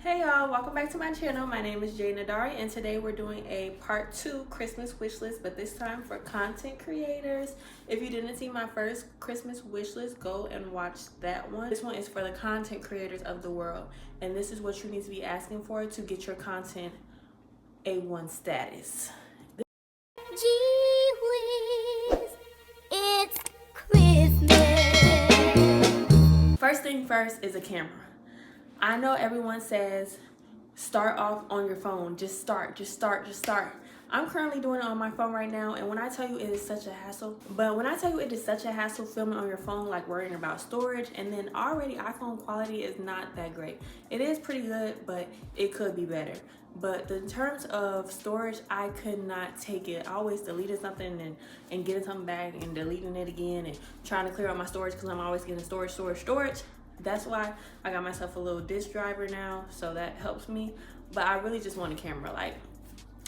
Hey y'all, welcome back to my channel. My name is Jay Nadari and today we're doing a part 2 Christmas wish list, but this time for content creators. If you didn't see my first Christmas wish list, go and watch that one. This one is for the content creators of the world, and this is what you need to be asking for to get your content A1 status. Gee whiz, it's Christmas. First thing first is a camera. I know everyone says start off on your phone. Just start. I'm currently doing it on my phone right now, and when I tell you it is such a hassle, filming on your phone, like worrying about storage, and then already iPhone quality is not that great. It is pretty good, but it could be better. But in terms of storage, I could not take it. I always deleted something and getting something back and deleting it again and trying to clear out my storage because I'm always getting storage. That's why I got myself a little disk driver now, so that helps me. But I really just want a camera. Like,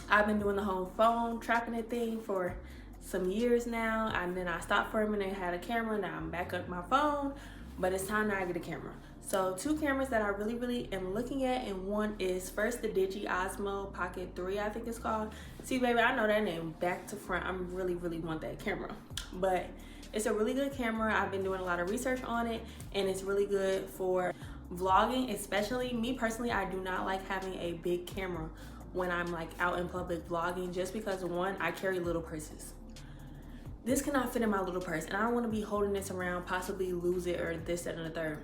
I've been doing the whole phone trapping it thing for some years now, and then I stopped for a minute and had a camera. Now I'm back up my phone, but it's time now I get a camera. So 2 cameras that I really am looking at, and one is first the Digi Osmo Pocket 3, I think it's called. See, baby, I know that name back to front. I really want that camera, but it's a really good camera. I've been doing a lot of research on it, and it's really good for vlogging, especially. Me personally, I do not like having a big camera when I'm like out in public vlogging, just because one, I carry little purses. This cannot fit in my little purse, and I don't want to be holding this around, possibly lose it or this, that, and the third.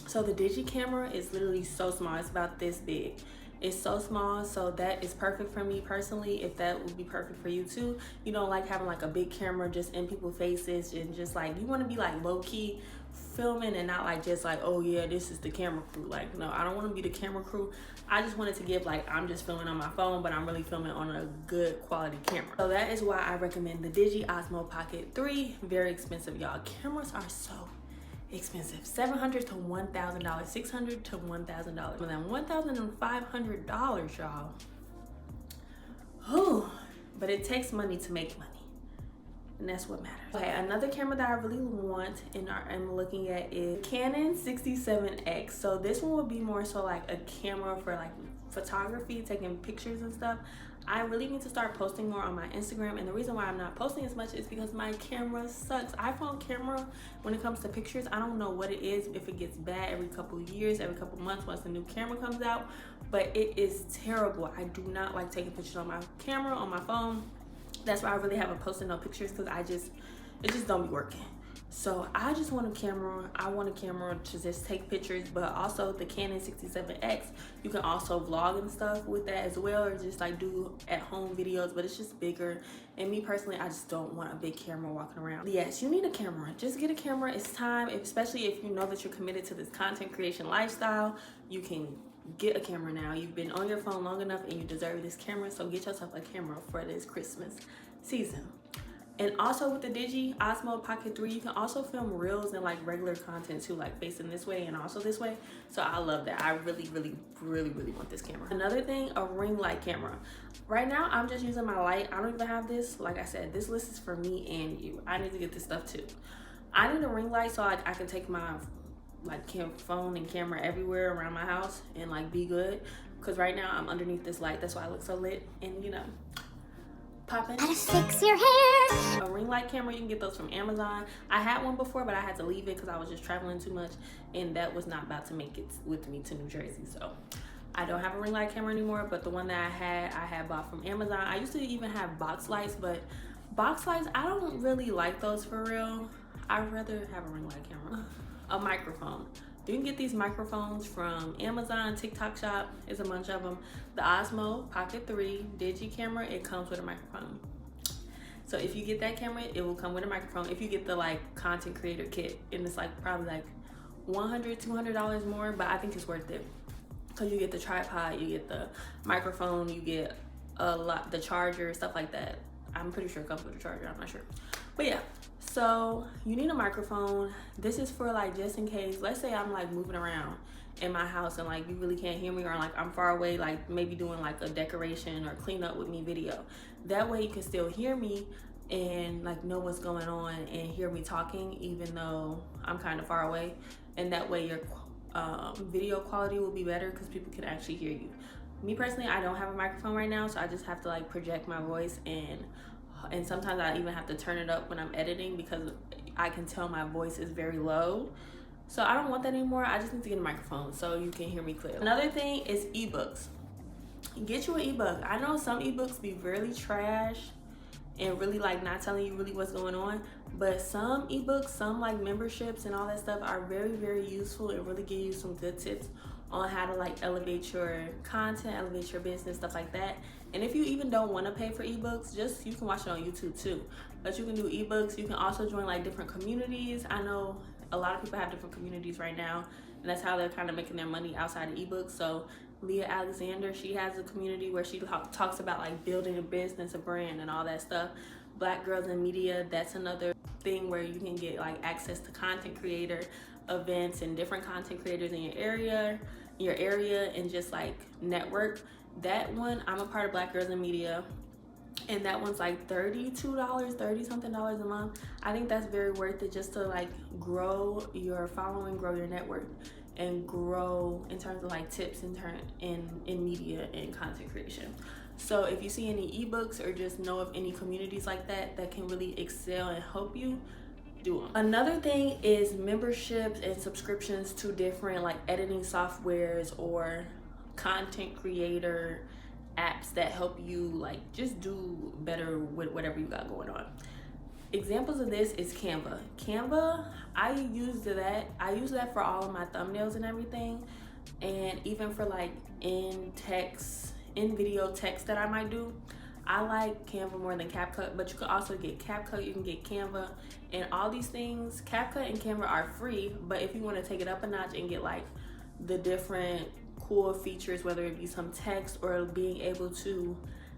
So the Digi camera is literally so small. It's about this big. It's so small, so that is perfect for me personally. If that would be perfect for you too. You don't like having like a big camera just in people's faces, and just like, you want to be like low-key filming and not like just like, oh yeah, this is the camera crew. Like, no, I don't want to be the camera crew. I just wanted to give like, I'm just filming on my phone, but I'm really filming on a good quality camera. So that is why I recommend the Digi Osmo Pocket 3. Very expensive, y'all. Cameras are so expensive. $700 to $1,000, $600 to $1,000, and then $1,500, y'all. Whew. But it takes money to make money, and that's what matters. Okay, another camera that I really want and I'm looking at is Canon 67X. So this one would be more so like a camera for like photography, taking pictures and stuff. I really need to start posting more on my Instagram, and the reason why I'm not posting as much is because my camera sucks. iPhone camera, when it comes to pictures, I don't know what it is, if it gets bad every couple of years, every couple of months once a new camera comes out, but it is terrible. I do not like taking pictures on my camera, on my phone. That's why I really haven't posted no pictures, because it just don't be working. So I just want a camera. I want a camera to just take pictures, but also the Canon 67X, you can also vlog and stuff with that as well, or just like do at home videos, but it's just bigger. And me personally, I just don't want a big camera walking around. Yes, you need a camera. Just get a camera. It's time, especially if you know that you're committed to this content creation lifestyle. You can get a camera now. You've been on your phone long enough and you deserve this camera, so get yourself a camera for this Christmas season. And also with the Digi Osmo Pocket 3, you can also film reels and like regular content too, like facing this way and also this way. So I love that. I really want this camera. Another thing, a ring light camera. Right now, I'm just using my light. I don't even have this. Like I said, this list is for me and you. I need to get this stuff too. I need a ring light so I can take my like phone and camera everywhere around my house and like be good. Because right now I'm underneath this light. That's why I look so lit and, you know, popping. Gotta fix your hair. A ring light camera, you can get those from Amazon. I had one before, but I had to leave it because I was just traveling too much, and that was not about to make it with me to New Jersey. So I don't have a ring light camera anymore, but the one that I had bought from Amazon. I used to even have box lights, but box lights, I don't really like those for real. I'd rather have a ring light camera. A microphone. You can get these microphones from Amazon, TikTok Shop. There's a bunch of them. The Osmo Pocket 3 Digi camera, it comes with a microphone. So if you get that camera, it will come with a microphone. If you get the like content creator kit, and it's like probably like $100, $200 more, but I think it's worth it. Because you get the tripod, you get the microphone, you get the charger, stuff like that. I'm pretty sure it comes with a charger, I'm not sure. But yeah, so you need a microphone. This is for like, just in case, let's say I'm like moving around in my house and like you really can't hear me, or like I'm far away, like maybe doing like a decoration or clean up with me video. That way you can still hear me and like know what's going on and hear me talking even though I'm kind of far away. And that way your video quality will be better because people can actually hear you. Me personally, I don't have a microphone right now, so I just have to like project my voice, and sometimes I even have to turn it up when I'm editing because I can tell my voice is very low. So I don't want that anymore. I just need to get a microphone so you can hear me clearly. Another thing is ebooks. Get you an ebook. I know some ebooks be really trash and really like not telling you really what's going on, but some ebooks, some like memberships and all that stuff are very, very useful and really give you some good tips on how to like elevate your content, elevate your business, stuff like that. And if you even don't want to pay for ebooks, just you can watch it on YouTube too. But you can do ebooks. You can also join like different communities. I know a lot of people have different communities right now, and that's how they're kind of making their money outside of ebooks. So Leah Alexander, she has a community where she talks about like building a business, a brand, and all that stuff. Black Girls in Media, that's another thing where you can get like access to content creator events and different content creators in your area, and just like network. That one, I'm a part of Black Girls in Media, and that one's like $32, 30 something dollars a month. I think that's very worth it just to like grow your following, grow your network, and grow in terms of like tips in media and content creation. So if you see any ebooks or just know of any communities like that can really excel and help you, do them. Another thing is memberships and subscriptions to different like editing softwares or content creator apps that help you like just do better with whatever you got going on. Examples of this is Canva. Canva, I use that for all of my thumbnails and everything, and even for like in video text that I might do. I like Canva more than CapCut, but you can also get CapCut, you can get Canva, and all these things. CapCut and Canva are free, but if you want to take it up a notch and get like the different cool features, whether it be some text or being able to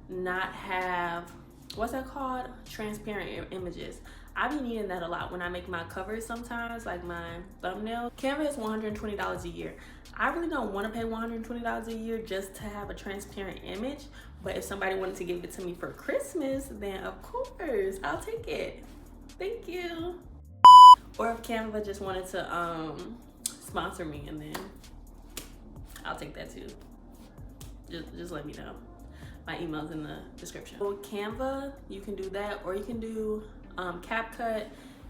not have, what's that called? Transparent images. I be needing that a lot when I make my covers sometimes, like my thumbnail. Canva is $120 a year. I really don't want to pay $120 a year just to have a transparent image, but if somebody wanted to give it to me for Christmas, then of course, I'll take it. Thank you. Or if Canva just wanted to sponsor me, and then I'll take that too. Just let me know. My email's in the description. So Canva, you can do that, or you can do CapCut.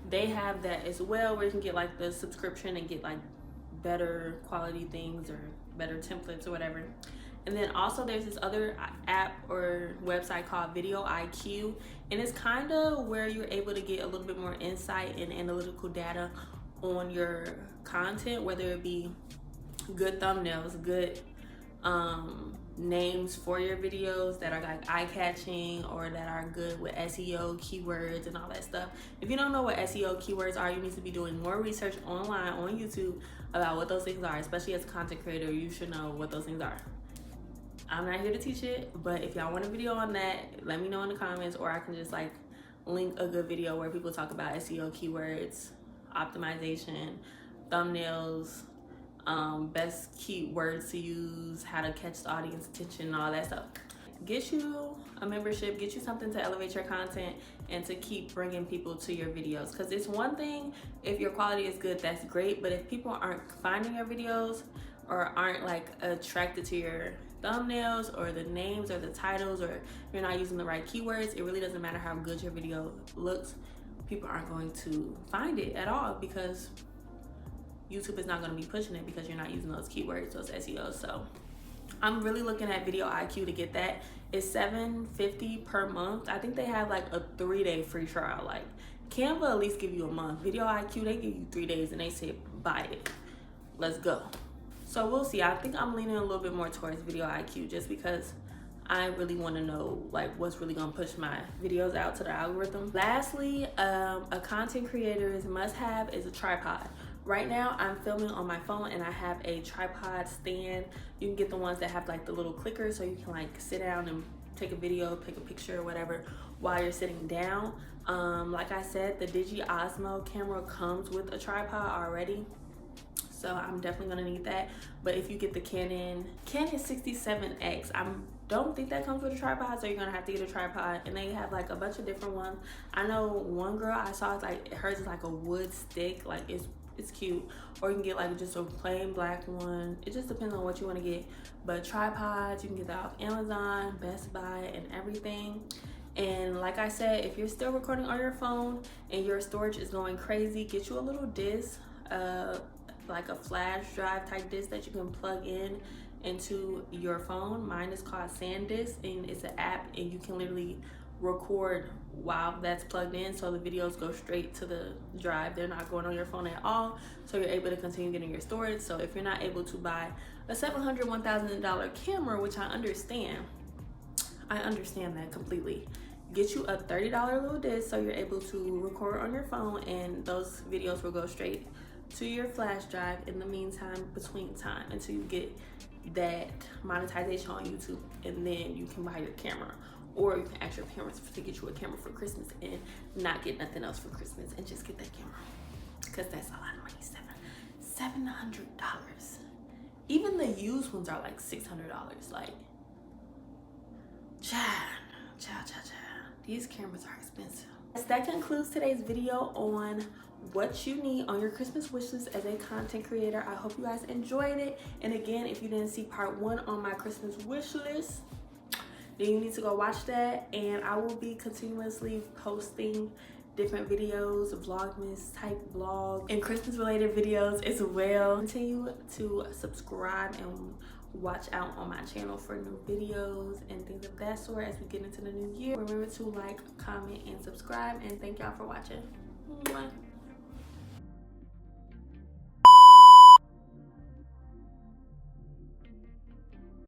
They have that as well, where you can get like the subscription and get like better quality things or better templates or whatever. And then also there's this other app or website called Video IQ, and it's kind of where you're able to get a little bit more insight and analytical data on your content, whether it be good thumbnails, good names for your videos that are like eye-catching or that are good with SEO keywords and all that stuff. If you don't know what SEO keywords are, you need to be doing more research online on YouTube about what those things are. Especially as a content creator, you should know what those things are. I'm not here to teach it, but if y'all want a video on that, let me know in the comments, or I can just like link a good video where people talk about SEO keywords, optimization, thumbnails, best keywords to use, how to catch the audience attention, and all that stuff. Get you a membership, get you something to elevate your content and to keep bringing people to your videos. Because it's one thing if your quality is good, that's great, but if people aren't finding your videos or aren't like attracted to your thumbnails or the names or the titles, or you're not using the right keywords, it really doesn't matter how good your video looks. People aren't going to find it at all because YouTube is not going to be pushing it because you're not using those keywords, those SEOs. So I'm really looking at Video IQ to get that. It's $7.50 per month. I think they have like a 3-day free trial. Like Canva at least give you a month. Video IQ, they give you 3 days and they say buy it. Let's go. So we'll see. I think I'm leaning a little bit more towards Video IQ just because I really want to know like what's really going to push my videos out to the algorithm. Lastly, a content creator's must-have is a tripod. Right now I'm filming on my phone and I have a tripod stand. You can get the ones that have like the little clicker so you can like sit down and take a video, take a picture or whatever while you're sitting down. Like I said, the Digi Osmo camera comes with a tripod already, so I'm definitely gonna need that. But if you get the Canon 67X, I don't think that comes with a tripod, so you're gonna have to get a tripod. And they have like a bunch of different ones. I know one girl I saw, it's like hers is like a wood stick, like it's It's cute. Or you can get like just a plain black one. It just depends on what you want to get. But tripods, you can get that off Amazon, Best Buy, and everything. And like I said, if you're still recording on your phone and your storage is going crazy, get you a little disc, like a flash drive type disc that you can plug in into your phone. Mine is called SanDisk, and it's an app, and you can literally record while that's plugged in, so the videos go straight to the drive. They're not going on your phone at all, so you're able to continue getting your storage. So if you're not able to buy a $700, $1,000 camera, which I understand that completely, get you a $30 little disc so you're able to record on your phone, and those videos will go straight to your flash drive in the meantime, between time, until you get that monetization on YouTube, and then you can buy your camera. Or you can ask your parents to get you a camera for Christmas and not get nothing else for Christmas and just get that camera, because that's a lot of money. $700. Even the used ones are like $600. Like, child. These cameras are expensive. That concludes today's video on what you need on your Christmas wish list as a content creator. I hope you guys enjoyed it. And again, if you didn't see part 1 on my Christmas wish list, then you need to go watch that. And I will be continuously posting different videos, vlogmas type vlogs, and Christmas related videos as well. Continue to subscribe and watch out on my channel for new videos and things of that sort as we get into the new year. Remember to like, comment, and subscribe, and thank y'all for watching. Mwah.